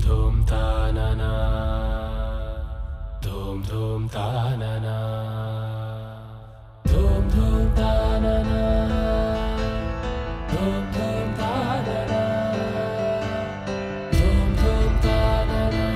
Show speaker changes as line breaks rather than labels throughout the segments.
ధూమ్ తాననా ధూమ్ ధూమ్ తాననా ధూమ్ ధూమ్ తాననా ధూమ్ ధూమ్ తాననా ధూమ్ ధూమ్ తాననా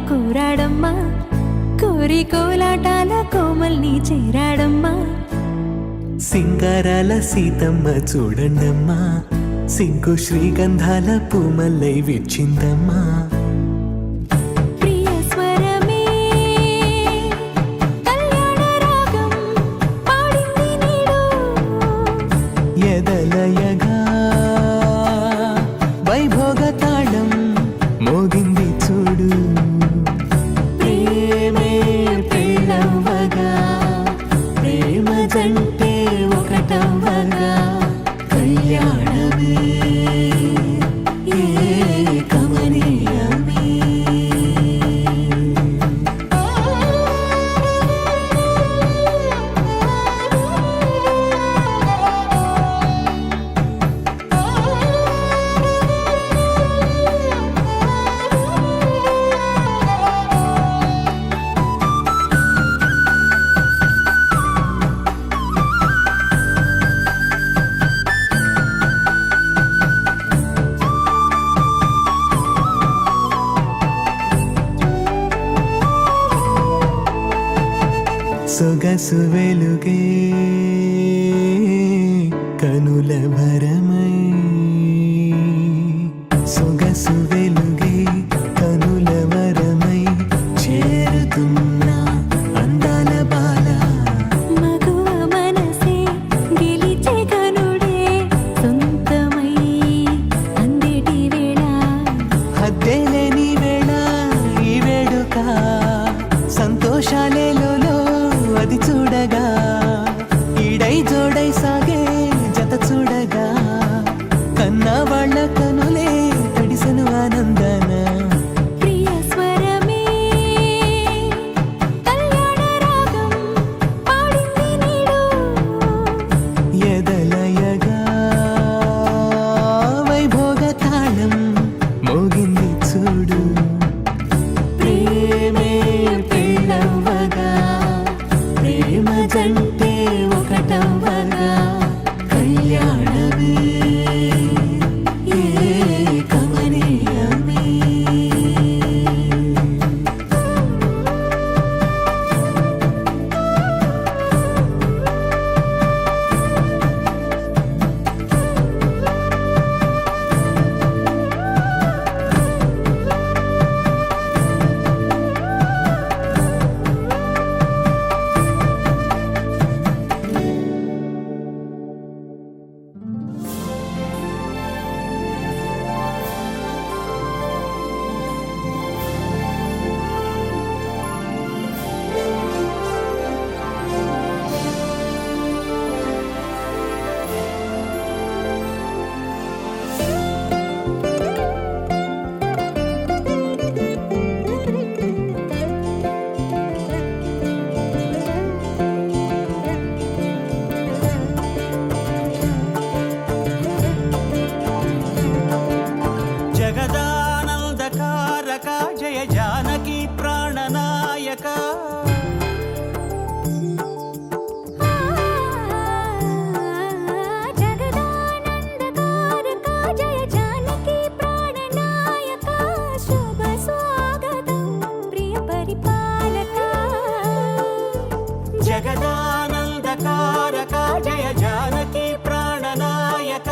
కూరాడమ్మా కోరి కోలాటాల కోమల్ని చేరాడమ్మా
సింగారాల సీతమ్మ చూడండమ్మా సింకు శ్రీగంధాల పూమల్లై విచ్చిందమ్మా
ప్రియ స్వరమే కళ్యాణ రాగం పాడింది నీడు
ఎదలయగా వైభోగ తాళం మోగింది చూడు ప్రేమే పెళ్ళవ్వగా ప్రేమ జంటే ఒకటవ్వగా కళ్యాణమే కమనీయమే సొగసు వెలుగే కనుల భరమై సొగసు వెలుగే కనుల వరమై చేరుతున్నా అందాల బాల
మగువ మనసే గెలిచే కనుడే సొంతమై అందేటి వేళ
హద్దేలేని వేళ ఈ వేడుక సంతోషాలేలో అది చూడగా ఈడై జోడై సాగే జత చూడగా కన్నా వాళ్ళ కనులే తడిసెను ఆనందన
ప్రియ స్వరమే కళ్యాణ రాగం పాడింది నీడు
ఎదలయగా వైభోగ తాళం మోగింది చూడు ప్రేమే పెళ్ళవ్వగా ప్రేమ జంటే ఒకటవ్వగా కళ్యాణమే కమనీయమే జానకి ప్రాణనాయక జగదానందకారక జయ జానకి ప్రాణనాయక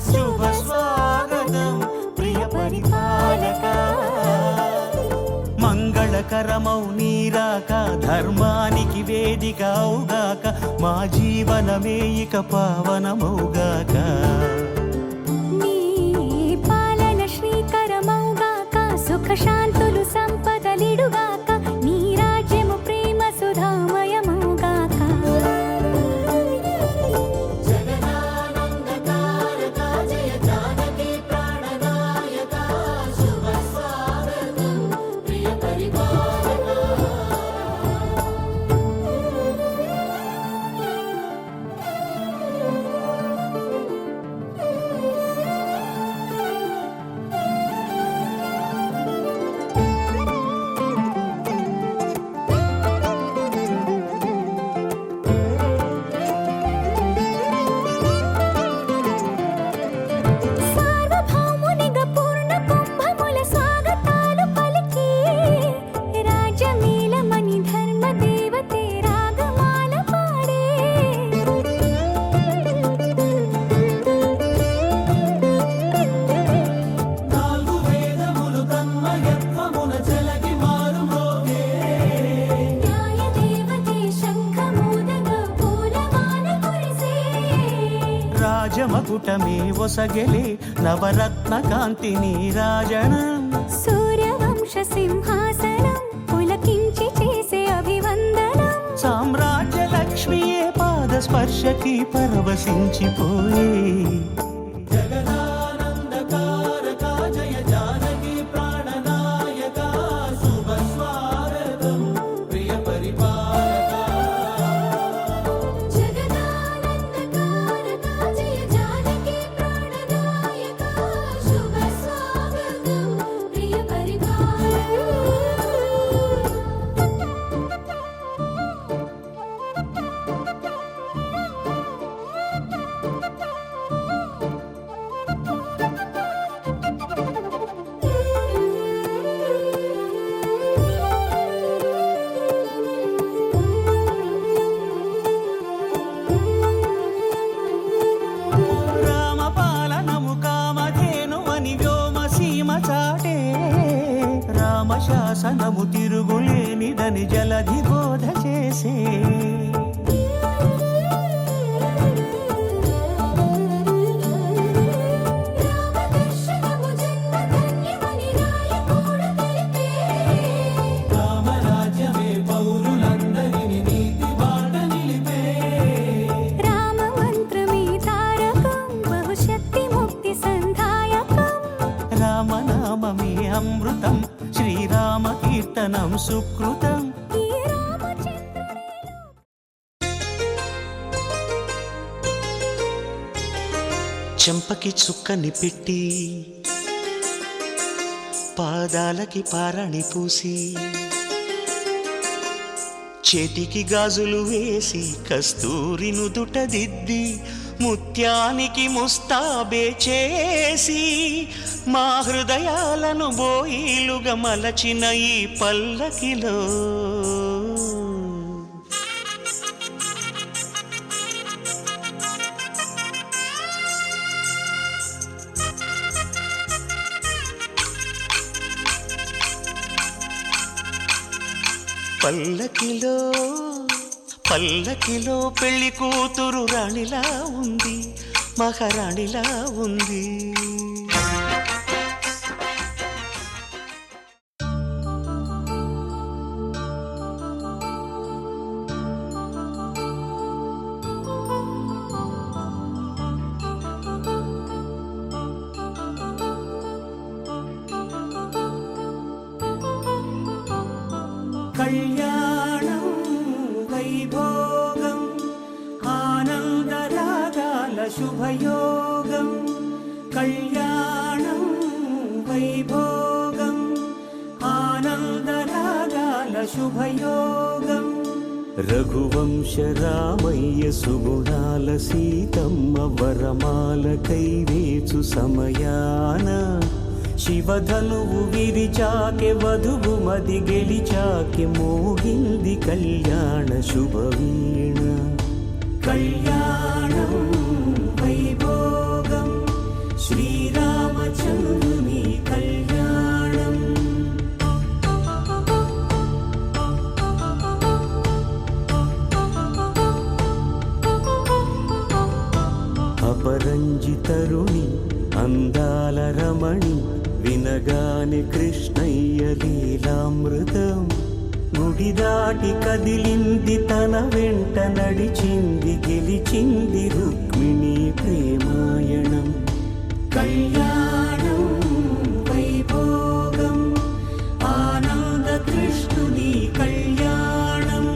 శుభ స్వాగతం ప్రియ పరిపాలక మంగళకరమౌ నీరాక ధర్మానికి వేదిక అవుగాక మా జీవనమే ఇక పావనమౌగాక
నీ పాలన శ్రీకరమౌగాక సుఖ శాంతులు సంపదలిడుగాక నీ రాజ్యము ప్రేమ సుధామయమౌగాక
జగదానందకారక జయ జానకి ప్రాణనాయక శుభ స్వాగతం ప్రియ పరిపాలక
సార్వభౌమునిగా పూర్ణ కుంభముల స్వాగతాలు పలికి రాజమేళమణి ధర్మ దేవతే రాగమాల పాడే
నాలుగు వేదములు తన్మయత్వమున చెలగి మారు మ్రోగే
న్యాయ దేవతే శంఖమూదగా పూలవాన కురిసే
రాజమకుటమే ఒసగెలే నవరత్న కాంతి నీరాజనం
సూర్యవంశ సింహాసనం పులకించి చేసే అభివందనం
సామ్రాజ్య లక్ష్మియే పాద స్పర్శకి పరవశించిపోయే
జగదానందకారక జయ జానకి ప్రాణనాయక శుభ స్వాగతం ప్రియ పరిపాలక
జగదానందకారక జయ జానకి ప్రాణనాయక శుభ స్వాగతం ప్రియ
రామపాలనము కామధేను అని వ్యోమసీమ చాటే రామశాసనము తిరుగులేనిదని జలధి బోధ చేసే
రామదర్శనము జన్మధన్యమని నాయకుడు తెలిపే
రామరాజ్యమే పౌరులందరిని నీతి బాట నిలిపే
రామ మంత్రమే తారకం బహుశక్తి ముక్తి సంధాయకం
రామనామమే అమృతం శ్రీరామ కీర్తనం సుకృతం
ఈ రామచంద్రుడే
చెంపకి చుక్కని పెట్టి పాదాలకి పారాణి పూసి చేతికి గాజులు వేసి కస్తూరి నుదుట దిద్ది ముత్యానికి ముస్తాబే చేసి మా హృదయాలను బోయిలుగా మలచిన ఈ పల్లకిలో పల్లకిలో పల్లకిలో పెళ్లి కూతురు రాణిలా ఉంది మహారాణిలా ఉంది కళ్యాణం వైభోగం ఆనందరాగాల శుభయోగం కళ్యాణం వైభోగం ఆనంద శుభయోగం రఘువంశ రామయ్య సుగుణాల సీతమ్మ వరమాల కైవేచు సమయాన శివధనువు విరిచాకె వధువు మది గెలిచాకె మోగింది కళ్యాణ శుభవీణ కళ్యాణం వైభోగం శ్రీరామచంద్రుని కళ్యాణం అపరంజి తరుణి అందాల రమణి వినగాని కృష్ణయ్య లీలామృతం గుడి దాటి కదిలింది తన వెంట నడిచింది గెలిచింది రుక్మిణి ప్రేమాయణం కళ్యాణం వైభోగం ఆనంద కృష్ణుని కళ్యాణం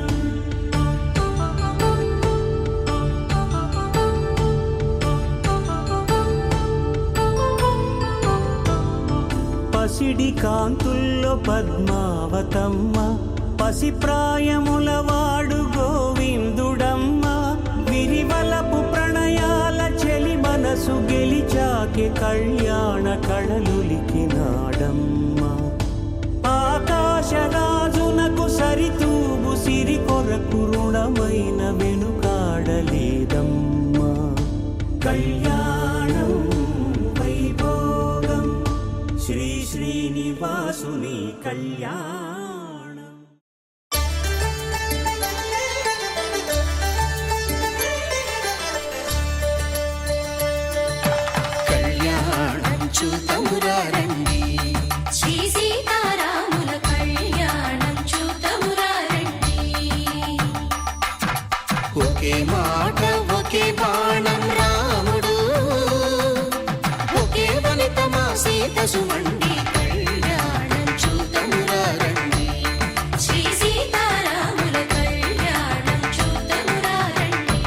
పసిడి కాంతుల్లో పద్మావతమ్మ పసిప్రాయముల వాడు గోవిందుడమ్మ విరివలపు ప్రణయాల చెలి మనసు గెలిచాకె కళ్యాణ కళలులికినాడమ్మ ఆకాశరాజునకు సరితూగు సిరి కొరకు రుణమైన వెనుకాడలేదమ్మా కళ్యాణం వైభోగం శ్రీ శ్రీనివాసుని కళ్యాణం
చూతమురారండి
శ్రీ సీతారాముల కళ్యాణం చూతమురారండి
ఒకే మాట ఒకే బాణం రాముడు ఒకే వనిత మా సీత సుమండి కళ్యాణం చూతమురారండి
శ్రీ సీతారాముల కళ్యాణం చూతమురారండి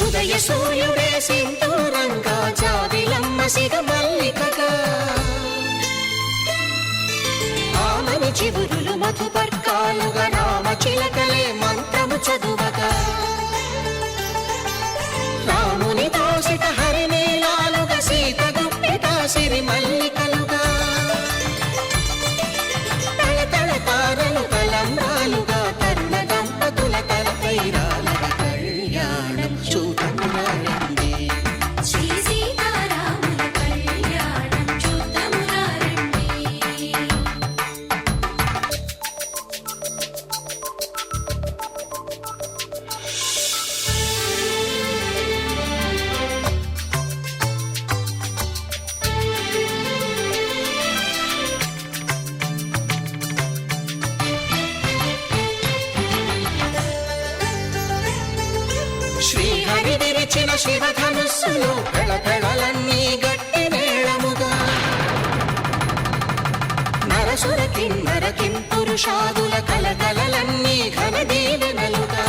ఉదయ సూర్యుడే సింధూరంగా జాబిలమ్మ సిగ మల్లికగా ఆమని చివురులు మధుపర్కాలుగా రామ చిలకలే మంత్రము చదువగా రాముని దోసిట హరినీలాలుగా సీత గుప్పిట సిరి మల్లికలుగా తళతళ తారలు తలంబ్రాలుగా తరుణ దంపతుల తలపైరాలుగా కళ్యాణం చూతమురారండి
శ్రీ సీతారాముల కళ్యాణం చూతమురారండి
శ్రీహరి విరిచిన శివధనుస్సులు పెళపెళలన్నీ గట్టి మేళముగా నరసుర కిన్నర కింపురుషాదుల కలకలలన్నీ ఘన దీవెనలుగా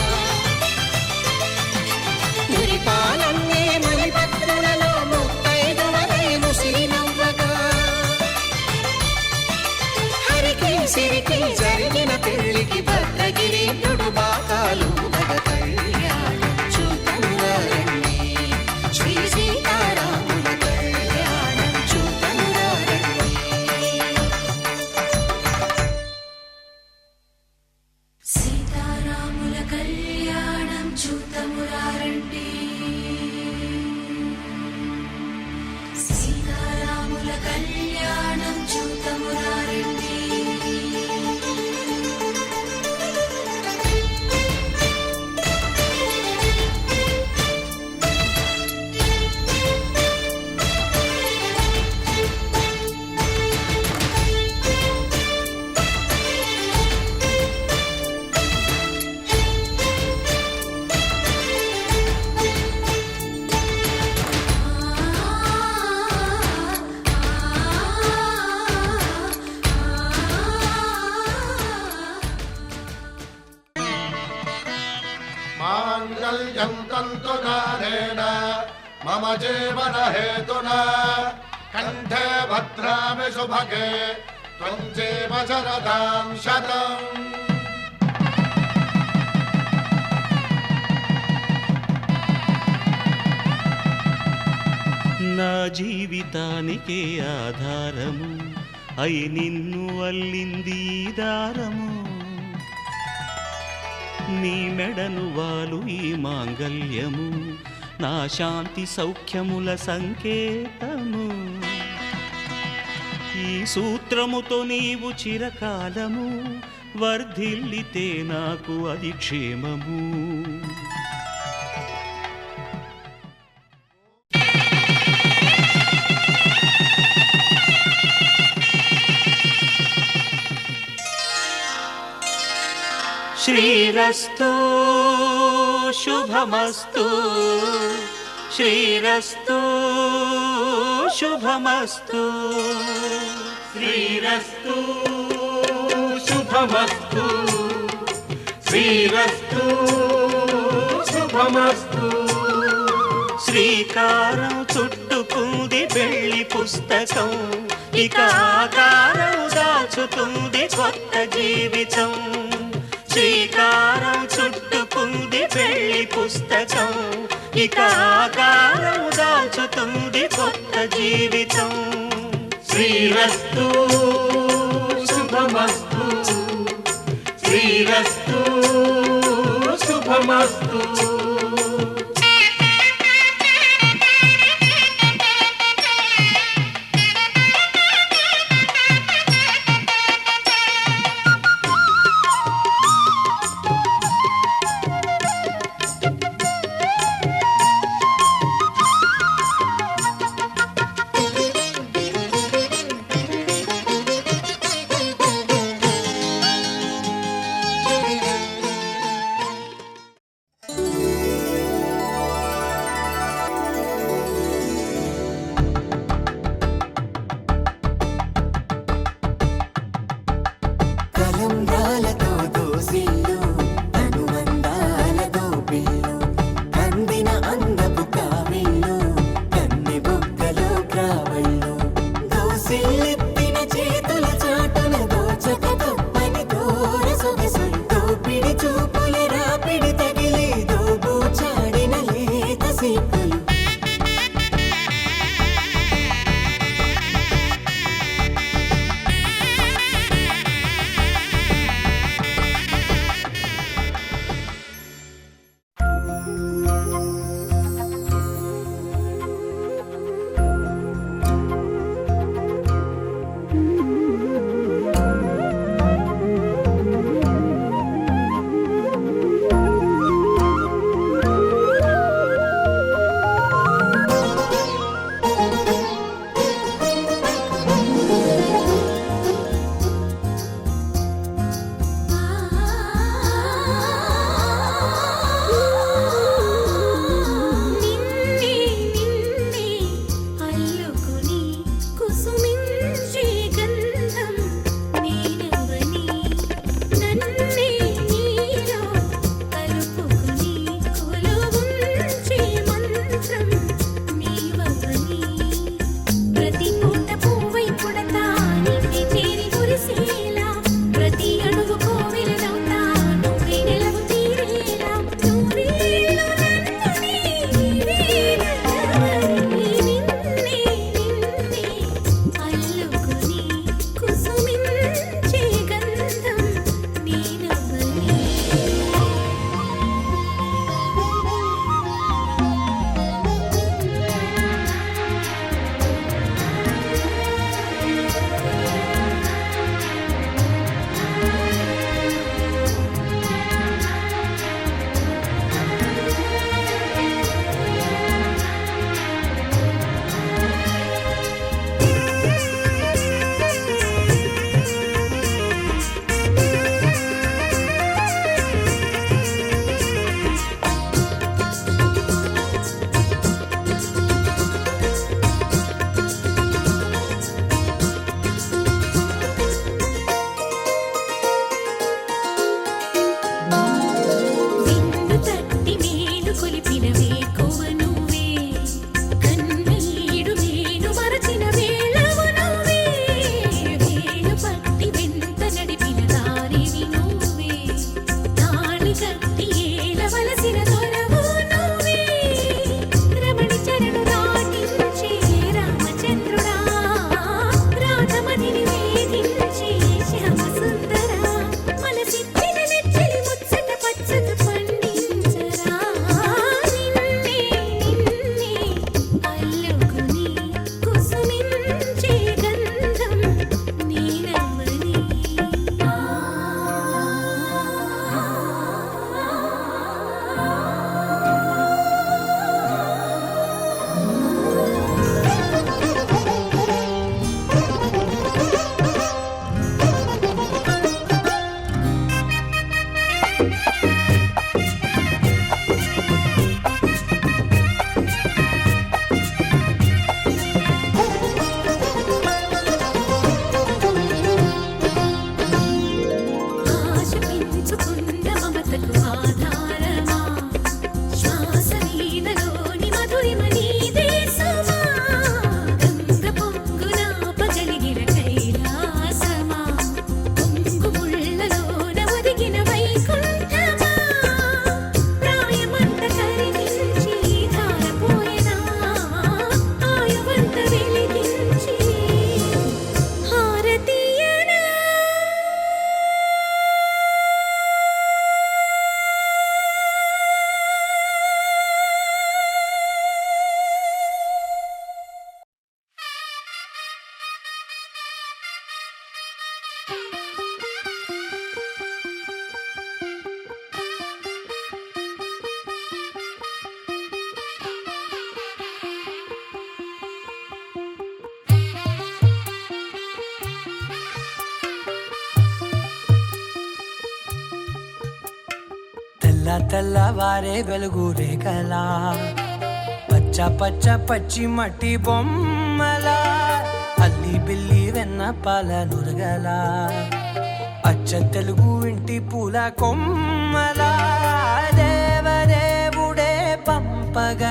మురిపాలన్నీ మణిపత్రులలో ముత్తైదువలై ముసిరి నవ్వగా హరికి సిరికి జరిగిన పెళ్లికి భద్రగిరీంద్రుడు బాకాలు కళ్యాణం చూతమురారండి శ్రీ సీతారాముల కళ్యాణం చూతమురారండి
సీతారాముల కళ్యాణం చూతమురారండి సీతారాముల కళ్యాణం చూతమురారండి
मम जीवन हेतुना कंठे भद्रामि सुभगे त्वं जीव शरदां शतम्।
నా జీవితానికే ఆధారము అయి నిన్ను అల్లింది ఈ దారము నీ మెడను వాలు ఈ మాంగల్యము నా శాంతి సౌఖ్యముల సంకేతము ఈ సూత్రముతో నీవు చిరకాలము వర్ధిల్లితే నాకు అది క్షేమము శ్రీరస్తు శుభమస్తు శ్రీరస్తు శుభమస్తు శ్రీరస్తు శుభమస్తు శ్రీరస్తు శుభమస్తు శ్రీకారం చుట్టుకుంది పెళ్లి పుస్తకం ఇక ఆకారం దాచుతుంది కొత్త జీవితం శ్రీకారం చుట్టుకుంది పెళ్లి పుస్తకం ఇక ఆకారం దాల్చుతుంది కొత్త జీవితం శ్రీరస్తు శుభమస్తు శ్రీరస్తు శుభమస్తు
తెల్లవారే వెలుగు రేఖలా పచ్చ పచ్చ పచ్చి మట్టి బొమ్మలా అల్లి బిల్లి వెన్న పాల నురగలా అచ్చ తెలుగు ఇంటి పూల కొమ్మలా దేవదేవుడే పంపగ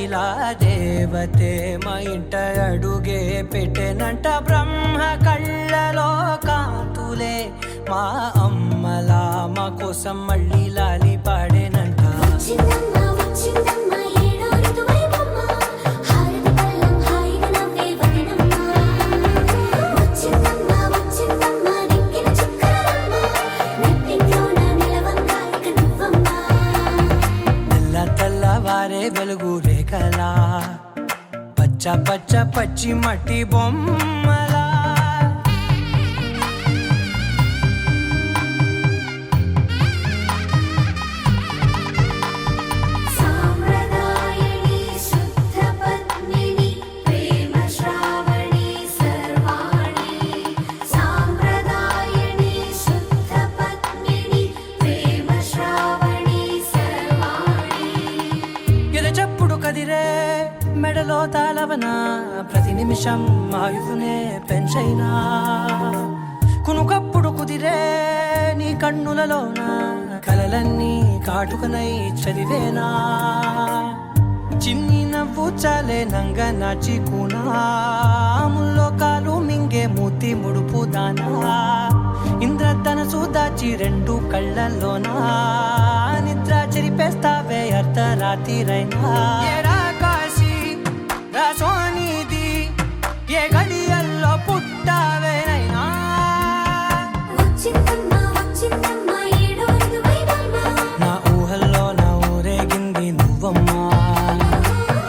ఇలా దేవతే మా ఇంట అడుగే పెట్టెనంట బ్రహ్మ కళ్ళలో కాంతులే మా అమ్మలా మా కోసం మళ్ళీ లాలి పాడేనంట
వచ్చిందమ్మ వచ్చిందమ్మ ఏడో ఋతువైవమ్మ హారతి పళ్ళం హాయిగా నవ్వే వదనమ్మ వచ్చిందమ్మ వచ్చిందమ్మ నెక్కిన చుక్కలమ్మ నెట్టింట్లోన నిలవంగా ఇక నువ్వమ్మ
తెల్లవారే వెలుగు రేఖలా పచ్చ పచ్చ పచ్చి మట్టి బొమ్మలా
సాంప్రదాయని శుద్ధ పద్మిని ప్రేమ శ్రావణి సర్వాణి సాంప్రదాయని శుద్ధ పద్మిని ప్రేమ శ్రావణి సర్వాణి
ఎరచప్పుడు కదిరే మెడలో తాళవన ప్రతి నిమిషం ఆయుధునే పెంచైనా కునుకప్పుడు కుదిరే నీ కన్నులలోన కలలన్నీ కాటుకనై చదివేనా చిన్ని నవ్వు చాలే నంగ నాచి కూనాముల్లో కాలు మింగే మూతి ముడుపు దానా ఇంద్రధనసు దాచి రెండు కళ్ళల్లోనా నిద్ర చెరిపేస్తావే అర్ధరాత్రిరైనా ఏరా కాశీ రా సోనిది ఏ గడియల్లో పుట్టావేనైనా
వచ్చిందమ్మ వచ్చిందమ్మ ఏడో ఋతువైవమ్మ
నా ఊహల్లో నా ఊరేగింది నువ్వమ్మా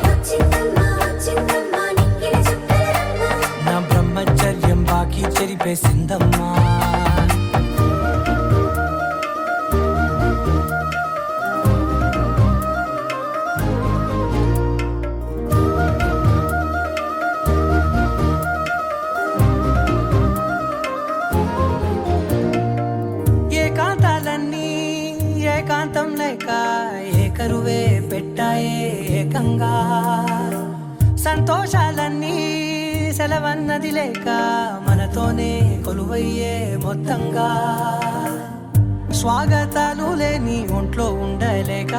వచ్చిందమ్మ వచ్చిందమ్మ నెక్కిన చుక్కలమ్మ
నా బ్రహ్మచర్యం బాకీ చెరిపేసిందమ్మా ఏకాంతాలన్నీ ఏకాంతం లేక ఏకరువే పెట్టాయే ఏకంగా సంతోషాలన్నీ సెలవన్నది లేక మనతోనే కొలువయ్యే మొత్తంగా స్వాగతాలు లేని ఒంట్లో ఉండలేక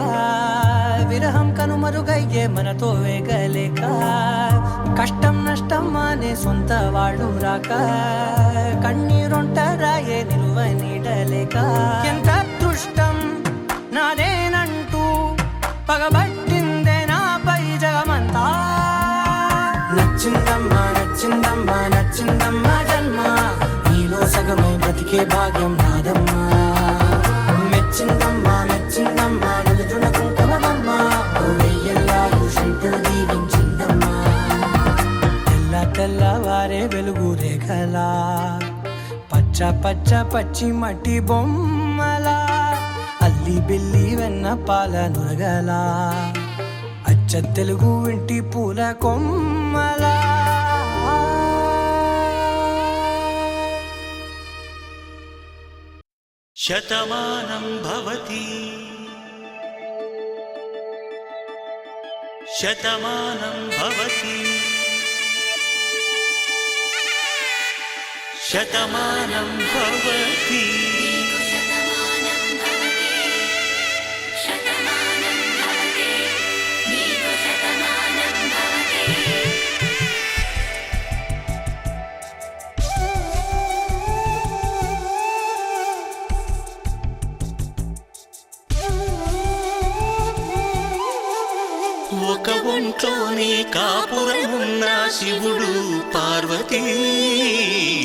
విరహం కనుమరుగయ్యే మనతో వేగలేక కష్టం నష్టం అనే సొంత వాళ్ళు రాక కన్నీరొంటరాయే నిలువ నీడలేక ఎంత అదృష్టం నాదేనంటూ పగబట్టిందే నాపై జగమంతా నచ్చిందమ్మా నచ్చిందమ్మా నచ్చిందమ్మా జన్మ నీలో సగమై బ్రతికే భాగ్యం నాదమ్మా మెచ్చిందమ్మా మెచ్చిందమ్మా నిలుచున కుంకుమమ్మా వెయ్యల్లా ఋషింపులు దీవించిందమ్మా తెల్లవారే వెలుగు రేఖలా పచ్చ పచ్చ పచ్చి మట్టి బొమ్మలా అల్లి బిల్లి వెన్న పాల నురగలా అచ్చ తెలుగు ఇంటి పూల కొమ్మలా
శతమానం భవతి శతమానం భవతి శతమానం భవతి
నీకు శతమానం భవతి శతమానం భవతి నీకు శతమానం భవతి
ఒక ఒంట్లోనే కాపురమున్న శివుడు పార్వతీ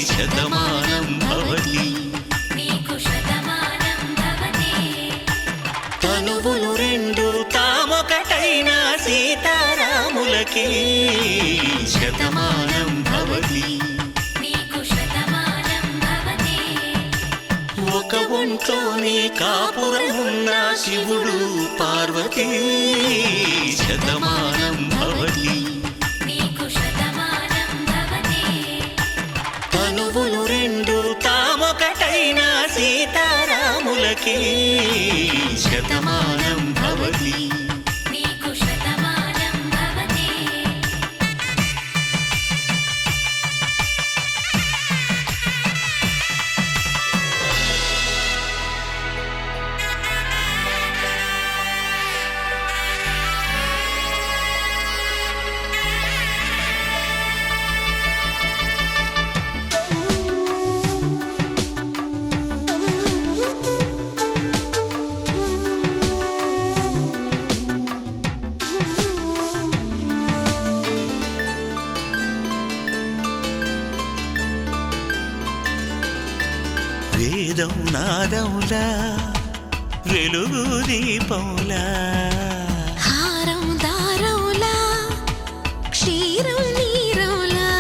శతమానం భవతి
నీకు శతమానం భవతి
తనువులు రెండు తామొకటైన సీతారాములకి శతమానం భవతి
నీకు శతమానం భవతి
ఒక ఒంట్లోనే కాపురమున్న శివుడు పార్వతీ శతమానం భవతి
నీకు శతమానం భవతి
తనువులు రెండు తామొకటైన సీతారాములకి శతమానం భవతి
నీకు శతమానం భవతి
వేదం నాదములా వెలుగు దీపములా
హారం దారవులా క్షీరం నీరవులా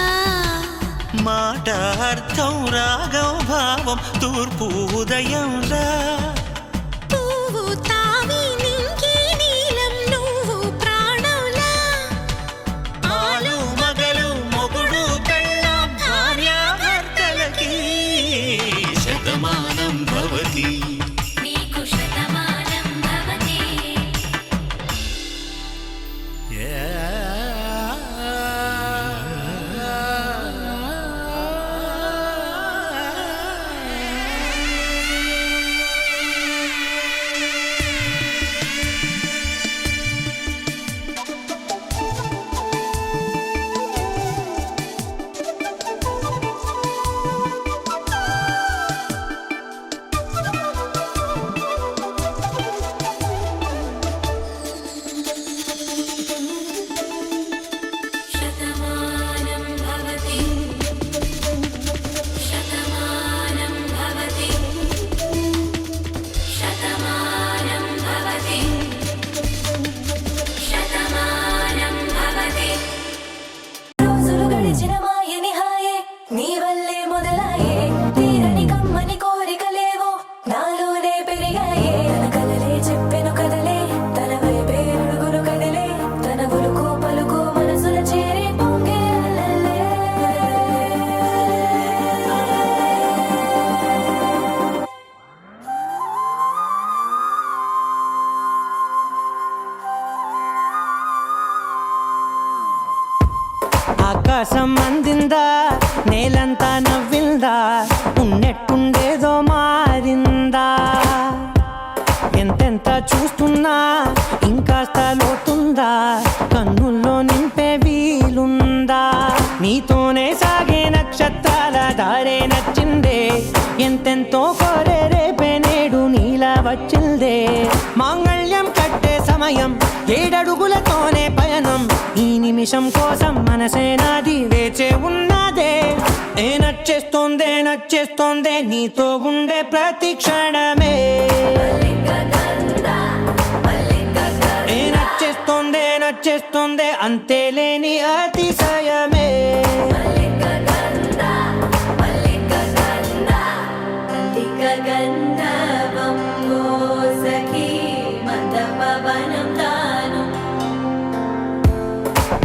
మాట అర్థం రాగం భావం తూర్పు ఉదయంలా
పువ్వు తావి నింగి నీలం నువ్వు ప్రాణంలా
ఆలు మగలు మొగుడు పెళ్ళాం భార్యాభర్తలకి శతమానం భవతి
నీకు శతమానం భవతి శతమానం భవతి శతమానం భవతి శతమానం భవతి శతమానం భవతి
రోజులు గడిచిన మాయని హాయే నీ వల్లే మొదలాయే తీరని కమ్మని కోరికలేవో నాలోనే పెరిగాయే తన కలలే చెప్పెను కదలే తన వైపే అడుగులు కదిలే తన గులుకు పలుకు మనసుల చేరి పొంగే అలలే.
ఆకాశం అందిందా నేలంతా నవ్విందా ఉన్నట్టుండేదో మారిందా ఎంతెంత చూస్తున్నా ఇంకాస్త లోతుందా కన్నుల్లో నింపే వీలుందా నీతోనే సాగే నక్షత్రాల దారే నచ్చిందే ఎంతెంతో కోరే రేపే నేడు నీలా వచ్చిందే మాంగళ్యం కట్టే సమయం ఏడడుగులతోనే పయనం ఈ నిమిషం కోసం మనసే నాది వేచే ఉన్నదే ఏ నచ్చేస్తోందే నీతో ఉండే ప్రతి క్షణమే ఏ నచ్చేస్తోందే అంతే లేని అతిశయమే
గంధర్వం ఓ సఖీ మందపవనం తాను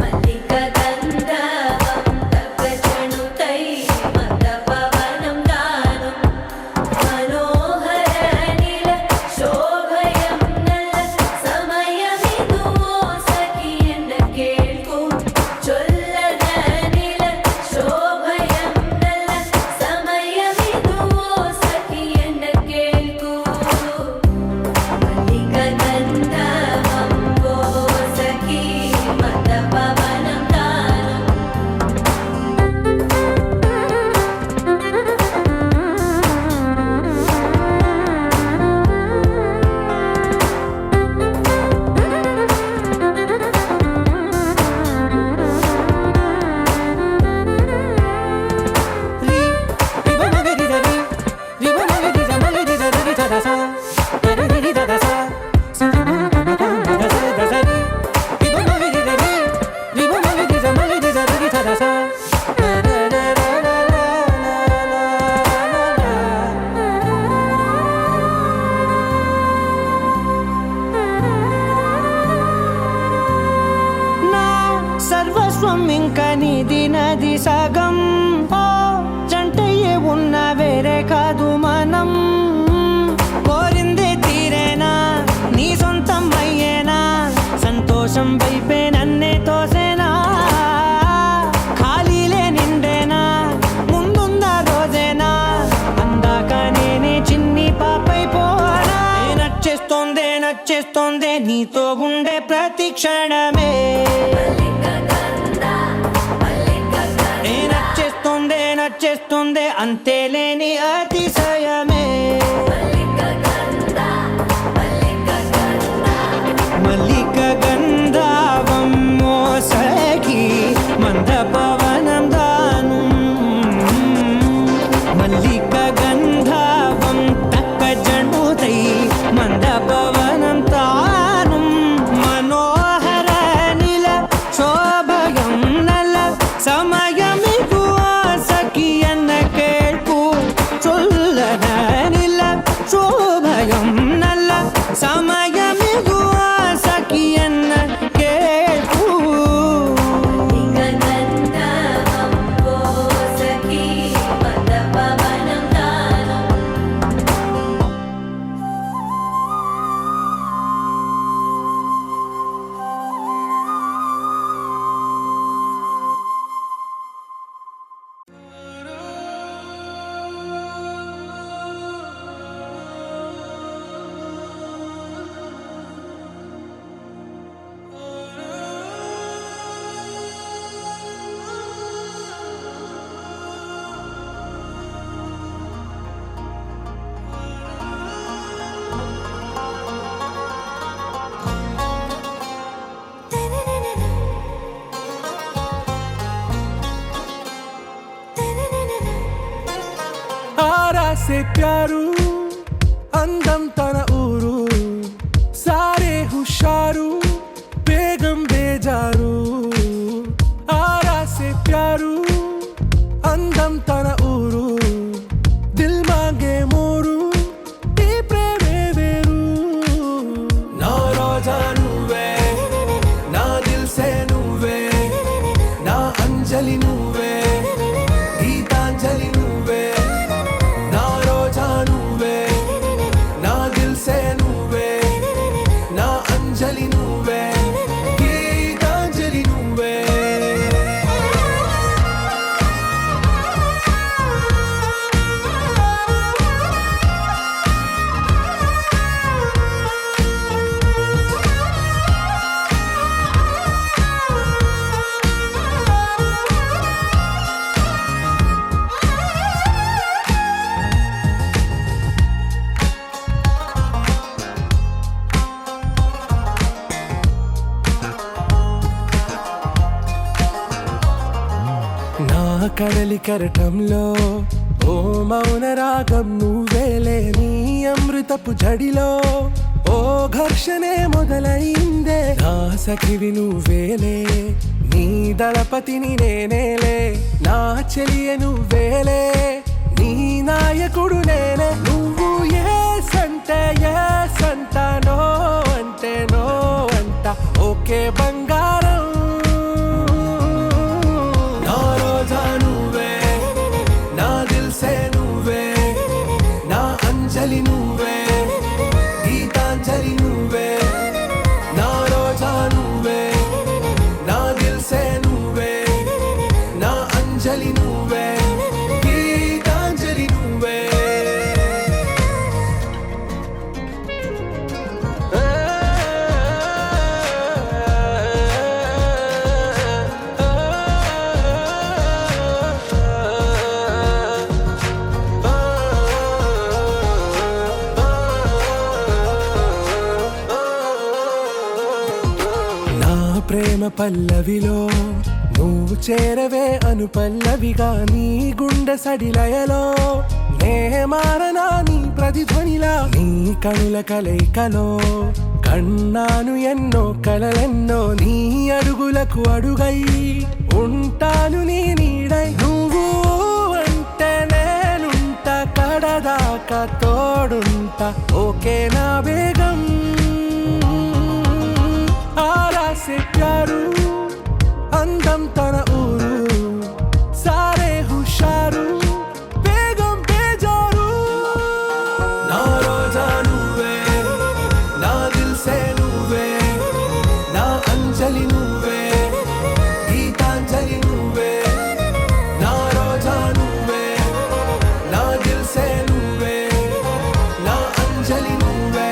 మల్లిక గంధర్వం తగ్గచణుతై మందపవనం తాను మనోహర నీల శోభయం నల్ల సమయమిదు ఓ సఖీ ఎన్న కేಳ್కు చొల్లద నీల శోభయం నల్ల సమయమిదు ఓ సఖీ ఎన్న కేಳ್కు మల్లిక గంధర్వం ఓ సఖీ మందపవనం తాను
నా సర్వస్వం ఇంకా నీది నది సగం ఓ జంటయ్యే ఉన్న వేరే కాదు మనం కోరిందే తీరేనా నీతో ఉండే ప్రతి క్షణమే నచ్చేస్తుందే అంతేలేని అతిశయమే మల్లిక గంధావం మోసకి మంద పవనం దాను మల్లిక గంధావం తక్క జండుతై మంద పవనం తాను మనోహర నిల శోభయం నల సమయమిగు ఆసకి ఎన్న కేൾపు చొల్లన నిల శోభయం నల్ల సమయమిగు ఆసకి ఎన్న కేൾపు
आरा से प्यारू అందం తన ఊరు సారే హుషారు బేగం బేజారు ఆరా సే ప్యారు అందం తన ఊరు దిల్ మాంగే మోరు ఈ ప్రేమే వేరు నా రోజా నువ్వే నా దిల్ సే నువ్వే నా అంజలి నువ్వే గీతాంజలి నువ్వే నా రోజా నువ్వే నా దిల్ సే నువ్వే నా అంజలి నువ్వే గీతాంజలి నువ్వే నా కడలి కరటంలో ఓ మౌన రాగం నువ్వేలే నీ అమృతపు జడిలో ఓ ఘర్షణే మొదలైందే నా సఖివి నువ్వేలే నీ దళపతిని నేనేలే నా చెలియ నువ్వేలే నీ నాయకుడు నేనే నువ్వు ఏ సంట నో అంటే నో అంట ఓకే బంగారం నా రోజా నువ్వే నా దిల్ సే నువ్వే నా అంజలి నువ్వే గీతాంజలి నువ్వే నా రోజా నువ్వే నా దిల్ సే నువ్వే నా అంజలి నువ్వే గీతాంజలి నువ్వే నా ప్రేమ పల్లవిలో నువ్వు చేరవే అను పల్లవిగా నీ గుండె సడిలయలో నే మారనా నీ ప్రతిధ్వనిలా నీ కనుల కలయికలో కన్నాను ఎన్నో కలలెన్నో నీ అడుగులకు అడుగై ఉంటాను నీ నీడై నువ్వు అంటే నేనుంట కడదాకా తోడుంటా ఓకే నా బేగం ఆరా సే ప్యారు అందం తన ఊరు సారే హుషారు బేగం బేజారు నా రోజా నువ్వే నా దిల్ సే నువ్వే నా అంజలి నువ్వే గీతాంజలి నువ్వే నా రోజా నువ్వే నా దిల్ సే నువ్వే నా అంజలి నువ్వే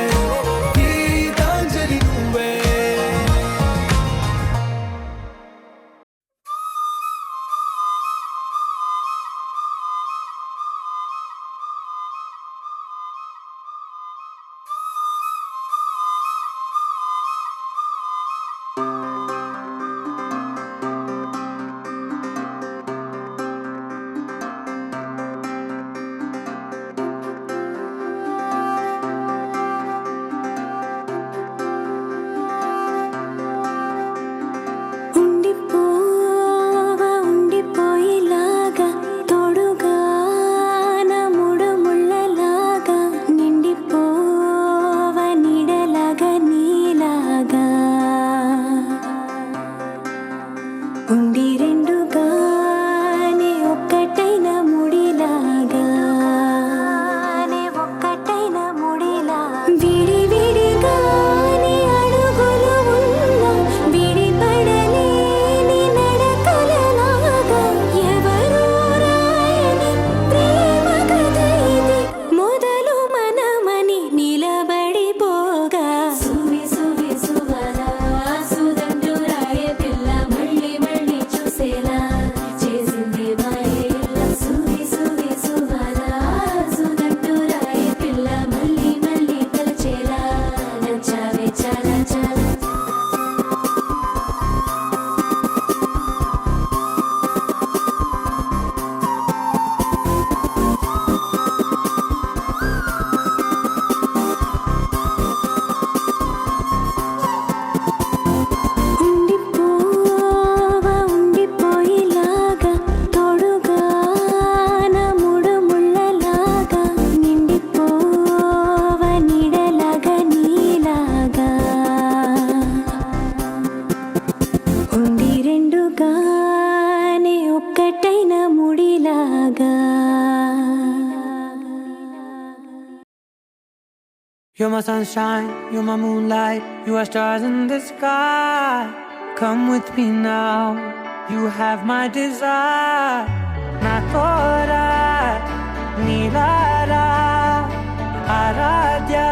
You're my sunshine, you're my moonlight, you are stars in the sky. Come with me now, you have my desire. Na tora, nilara, aradya.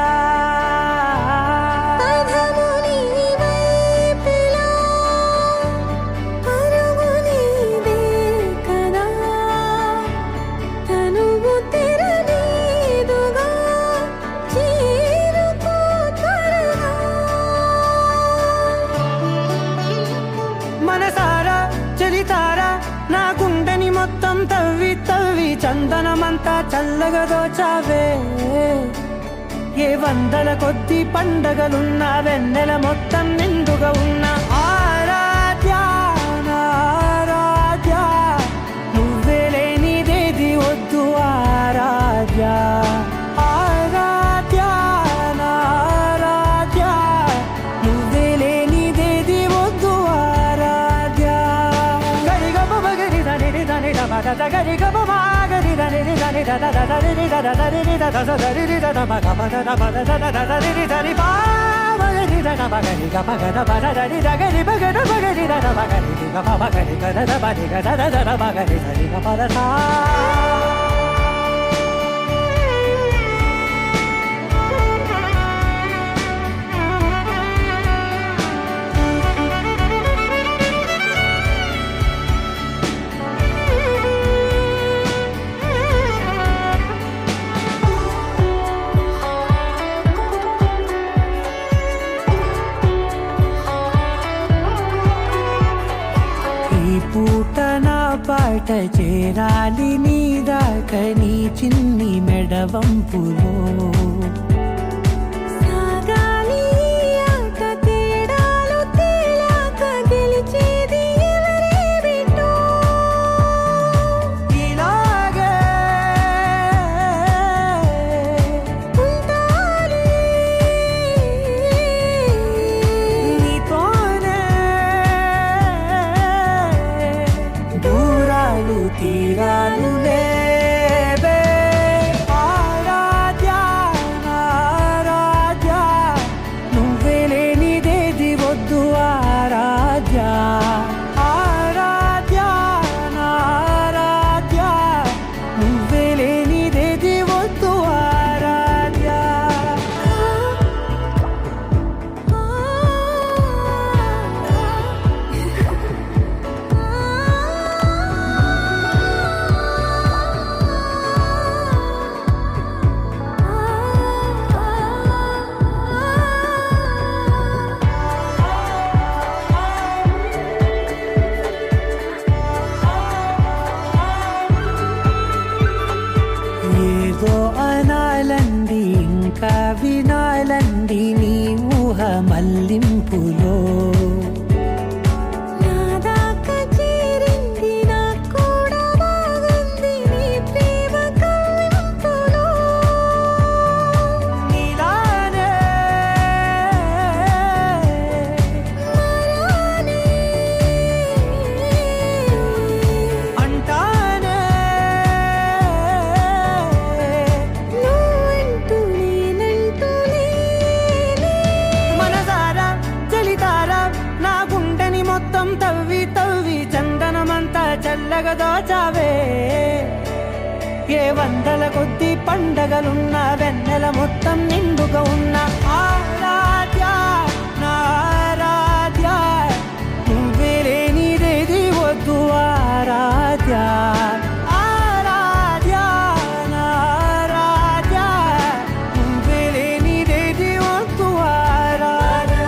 మనసారా చలితారా నా గుండెని మొత్తం తవ్వి తవ్వి చందనమంతా చల్లగా దోచావే. ఏ వందల కొద్ది పండగలున్నా వెన్నెల మొత్తం నిండుగా ఉన్న ఆరాధ్య నా ఆరాధ్య, నువ్వే లేనిదేది వద్దు ఆరాధ్య. ఆరాధ్య నా ఆరాధ్య, నువ్వే లేనిదేది వద్దు ఆరాధ్య. గరిగమ మగరి దని దని దమద గరిగమ మాగరి దని దని దద దరి దద దరి దద దరి దద మగమద దమద దద దరి దరి బా మగరి దద మగరి గమగద బద దరి దగరి మగద మగరి దద మగరి గమ మగరి గద దబరి గద దద మగరి దరి గమద సా. ఈ పూట నా పాట చేరాలి నీ దాకా నీ చిన్ని మెడవంపులో.
సాగాలి ఆట తేడాలు తేలాక గెలిచేది ఎవరే బిడ్డో.
ఇలాగే
ఉంటాలి
నీతోనే దూరాలు తీరాలు లేవే. ఆరాధ్య నా ఆరాధ్య, నువ్వే లేనిదేది వద్దు ఆరాధ్య. ఆరాధ్య నా ఆరాధ్య, నువ్వే లేనిదేది వద్దు ఆరాధ్య. ఏదో అనాలండి ఇంకా వినాలండి నీ ఊహ మల్లింపులో.
నా దాకా చేరింది నాకు కూడా బాగుంది నీ ప్రేమ కవ్వింపులో.
నీలానే
మరానే
అంటానే
నువ్వంటూ నేనంటూ లేనే.
మనసారా చలితారా నా గుండెని మొత్తం తవ్వి తవ్వి చందనమంతా చల్లగా దోచావే. ఏ వందల కొద్ది పండగలున్న వెన్నెల మొత్తం నిండుగా ఉన్న ఆరాధ్య నా ఆరాధ్య, నువ్వే లేనిదేది వద్దు ఆరాధ్య. ఆరాధ్య నా ఆరాధ్య, నువ్వే లేనిదేది వద్దు ఆరాధ్య.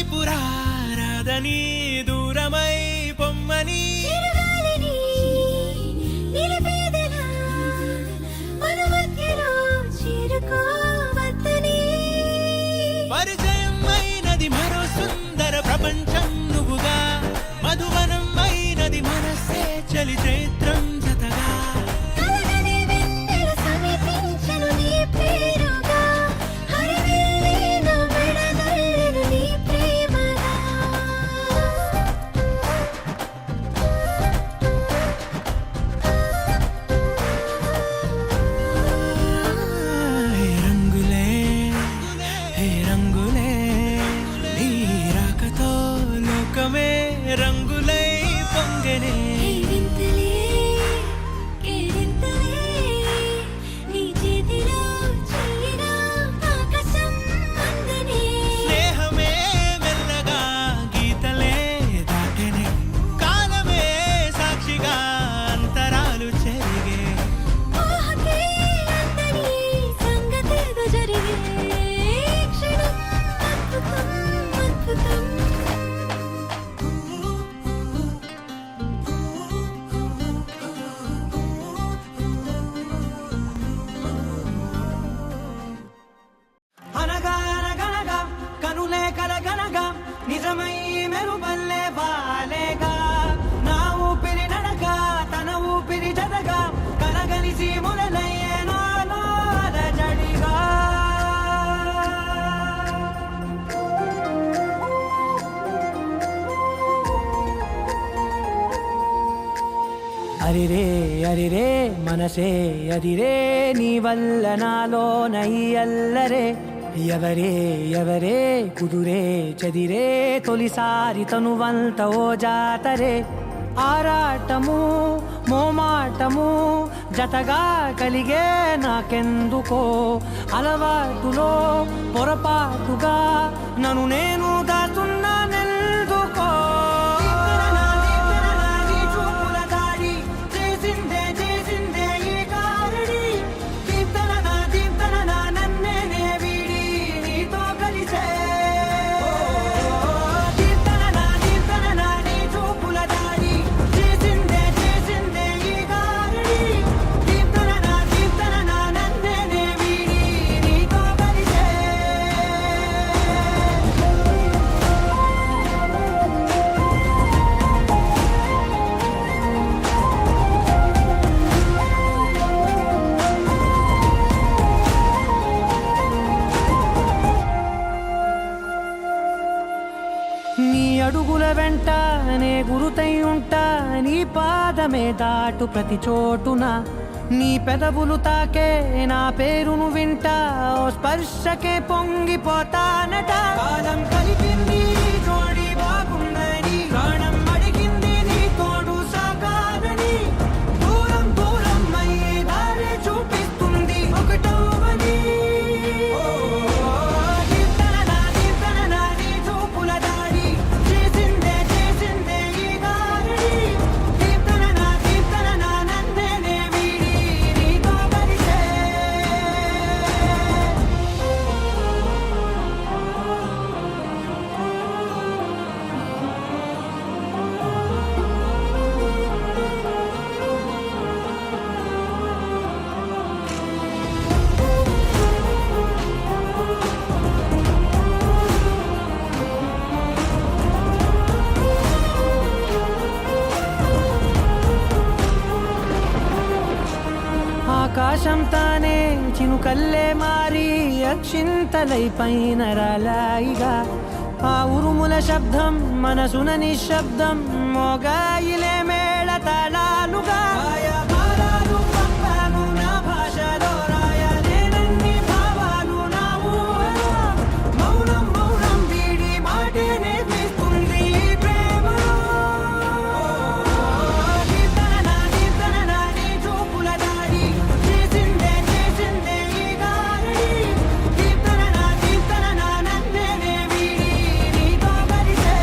వైపు రాదని దూరమై పొమ్మని
చిరుగాలిని నిలిపేదెలా మన మధ్యలో చేరుకోవద్దని
పరిచయం అయినది మరో సుందర ప్రపంచం నువ్వుగా మధువనం అయినది మనసే చలి చైత్రం జతగా
కలగని వెన్నెల సమీపించను నీ పేరుగా హరివిల్లిన మెడదల్లెను నీ ప్రేమగా
హే రంగులే హే రంగులే నీ రాకతో లోకమే రంగులై పొంగనే
ఈ వింతలే కేరింతలే నీ చేతిలో చెయ్యినా ఆకాశం అందనే
స్నేహమే మెల్లగా గీతలే దాటెనే కాలమే సాక్షిగా అంతరాలు చెరిగే
ఊహకే అందని సంగతేదో జరిగే క్షణం అద్భుతం అద్భుతం
అనగా అనగనగా కనులే కలగనగా నిజమై మెరుపల్లే వాలేగా నా ఊపిరి నడక తన ఊపిరి జతగా కలగలిసి మొదలయ్యే నాలో అలజడిగా అరిరే అరిరే మనసే అరిరే నీ వల్ల నాలో నై అల్లరే ఎవరే ఎవరే కుదురే చదిరే తొలిసారి తనువంత ఓ జాతరే ఆరాటము మోమాటము జతగా కలిగే నాకెందుకో అలవాటులో పొరపాటుగా నన్ను నేను దాస్తున్నానెందుకో చూపుల దాడి చేసిందే చేసిందే ఈ కారడి దీప్తన నన్నే వీడి నీతో కలిసే దీప్తన నీ చూపుల దాడి చేసిందే చేసిందే ఈ కారడి దీప్తన నన్నే వీడి నీతో కలిసే నీ అడుగుల వెంట నే గురుతై ఉంటా నీ పాదమే దాటు ప్రతి చోటున నీ పెదవులు తాకే నా పేరును వింటా ఓ స్పర్శకే పొంగిపోతానట కాలం కలిపింది జోడి బాగుందని ప్రాణం అడిగింది నీ తోడు సాగాలని దూరం దూరం అయ్యే దారి చూపిస్తుంది ఒకటవని దీప్తన నీ చూపుల దాడి చేసిందే చేసిందే ఈ గారడి దీప్తన నన్నే వీడి నీతో కలిసే ఆకాశం తానే చినుకల్లే మారి అక్షింతలై పైన రాలాయిగా ఆ ఉరుముల శబ్దం మనసున నిశ్శబ్దం మోగాయిలే మేళ తాళాలుగా భారాలు పంపాను నా భాషలో రాయలేనన్ని భావాలు నా ఊహలో మౌనం మౌనం వీడి మాటే నేర్పిస్తుంది ప్రేమలో దీప్తన నీ చూపుల దాడి చేసిందే చేసిందే ఈ గారడి దీప్తన నన్నే వీడి నీతో కలిసే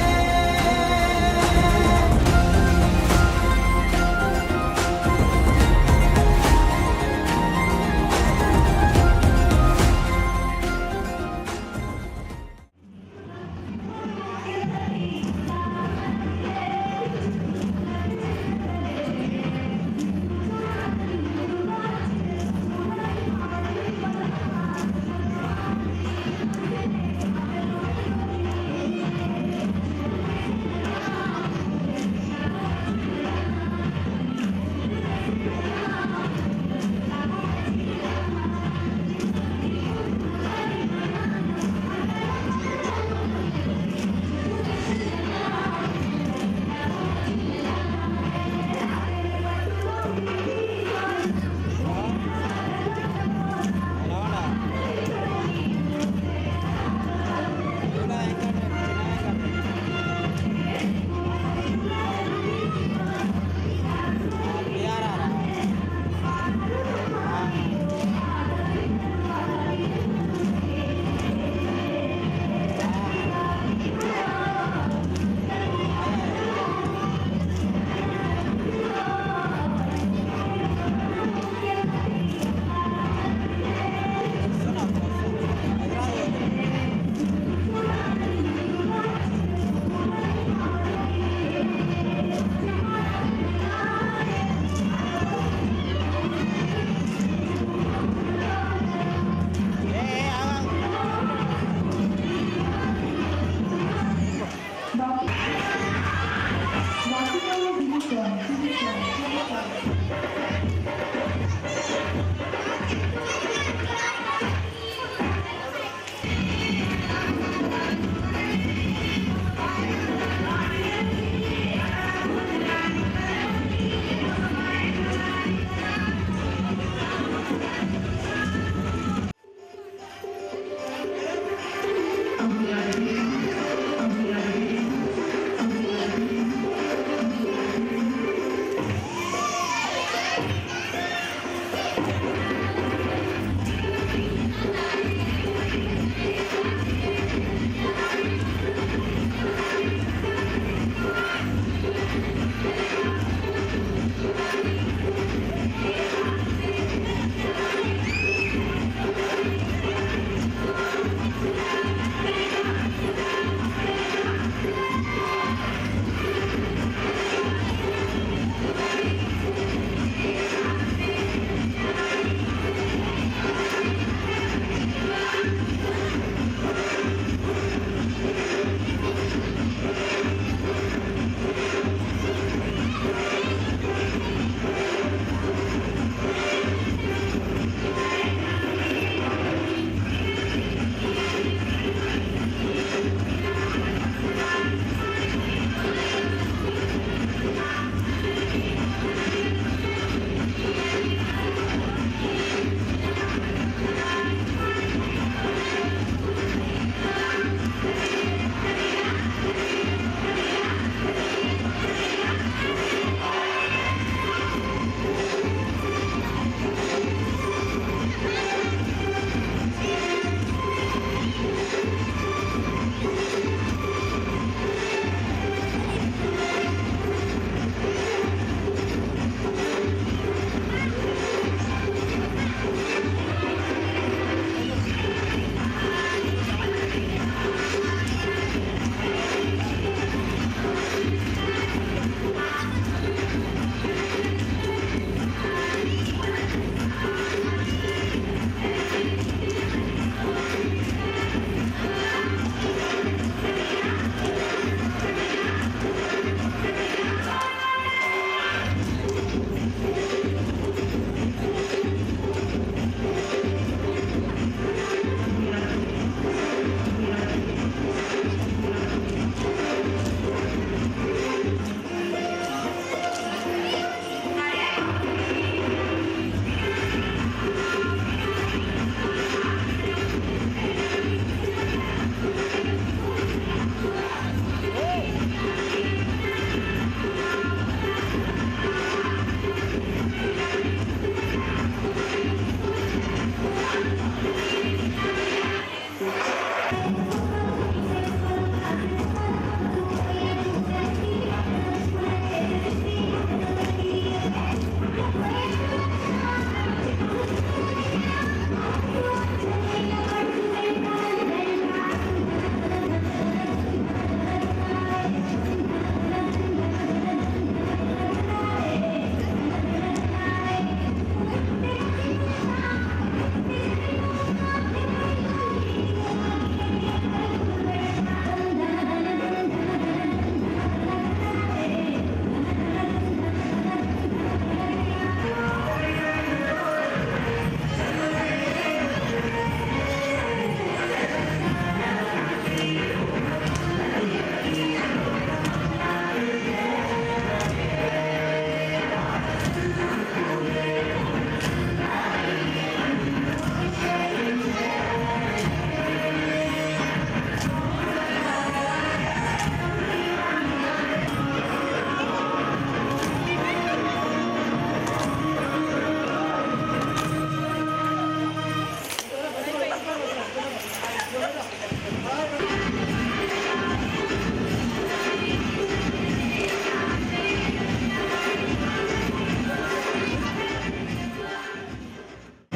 వాటికల్లో దిగుతాను